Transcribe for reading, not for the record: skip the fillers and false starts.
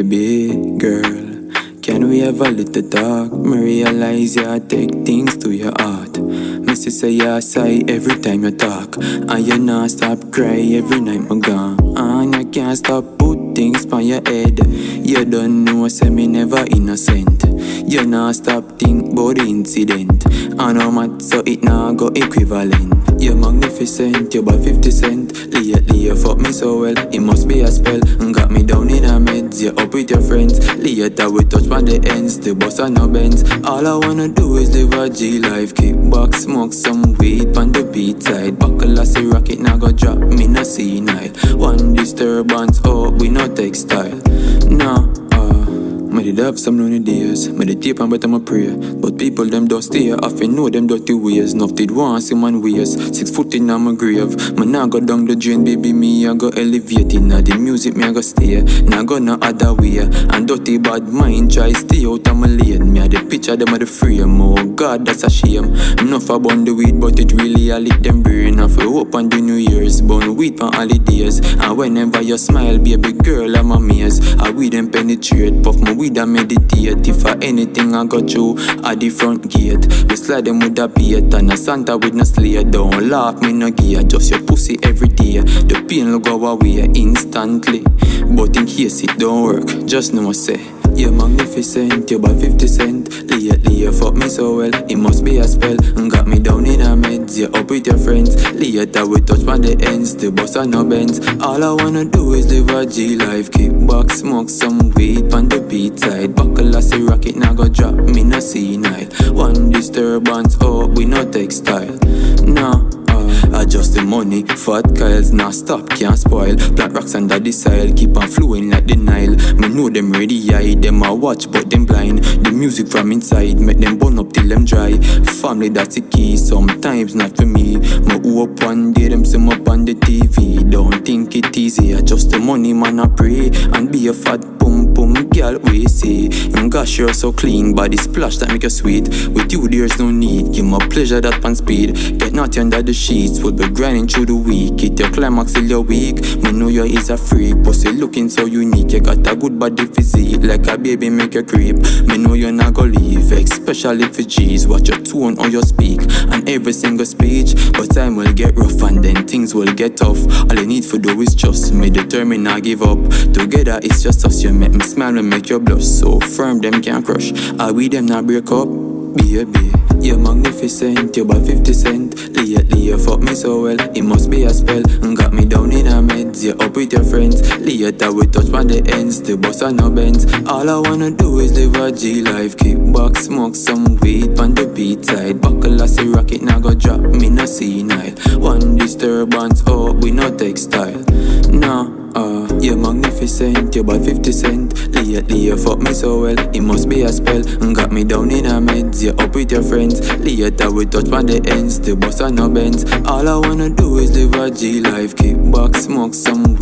Baby girl, can we have a little talk? Me realize you take things to your heart. Missy say you sigh every time you talk, and you not stop cry every night me gone. And you can't stop put things on your head. You don't know say me never innocent. You not stop think about the incident. I know mad so it nah go equivalent. You're magnificent, you about 50 cent. Lately you fuck me so well, it must be a spell. Got me down in a meds, you up with your friends. Later we touch on the ends, the boss are no bends. All I wanna do is live a G life. Kick back, smoke some weed on the beat side. Buckle a see rocket, now go drop me no senile. One disturbance, oh we no textile. No, me did have some lonely days. Me did tape and better my prayer. But people them don't stay. I feel know them dirty ways. Enough did want see man ways. 6 foot in my grave. Me nah go down the drain, baby. Me I go elevate it. Now the music me I go stay. Nah go no other way. And dirty bad mind try stay out of my lane. Me a the picture them a the frame. Oh God, that's a shame. Enough about the weed, but it really a lick them brain. I feel hope on the New Year's. Burn weed on holidays. And whenever you smile, baby girl, I'm amazed. I weed and penetrate. Puff my weed and meditate. If I anything I got you at the front gate. We slide them with a beat and a Santa with no sleigh. Don't laugh me no gear, just your pussy every day. The pain will go away instantly. But in case it don't work, just know I say you're magnificent, you about 50 cent. Lately you fuck me so well, it must be a spell. Got me down in a meds, you up with your friends. Later we touch on the ends, the boss are no bends. All I wanna do is live a G life. Kick back, smoke some weed on the beat side. Buckle a see rocket, now go drop me no senile. One disturbance, oh we no textile. No, adjust the money, fat Kyles, nah stop, can't spoil. Plant rocks under the soil, keep on flowing like the Nile. Me know them ready, eye, them a watch but them blind. The music from inside, make them burn up till them dry. Family that's the key, sometimes not for me. Me hope one day them see me up on the TV. Don't think it easy, adjust the money man I pray. And be a fat pum pum girl we see. And gosh you're so clean, body splash that make you sweet. With you there's no need, give me pleasure that pan speed. Get naughty under the sheets, we'll be grinding through the week. Hit your climax till you're weak. Me know you is a freak, pussy looking so unique. You got a good body physique, like a baby make you creep. Me know you're not gonna leave, especially for G's. Watch your tone or your speak, and every single speech. But time will get rough and then things will get tough. All you need to do is just me determine not give up. Together it's just us, you make me smile and make your blush. So firm them can't crush, I we them not break up. Baby, you're magnificent, you about 50 cent. Lately you fuck me so well, it must be a spell. Got me down in a meds, you up with your friends. Later we touch on the ends, the boss are no bends. All I wanna do is live a G life. Kick back, smoke some weed on the beat side. Buckle a see rocket, now go drop me no senile. One disturbance, oh we no textile. No, you're magnificent, you about 50 cent. Lately you fuck me so well, it must be a spell. Got me down in a meds, you up with your friends. Later we touch on the ends, the boss are no bends. All I wanna do is live a G life. Kick back, smoke some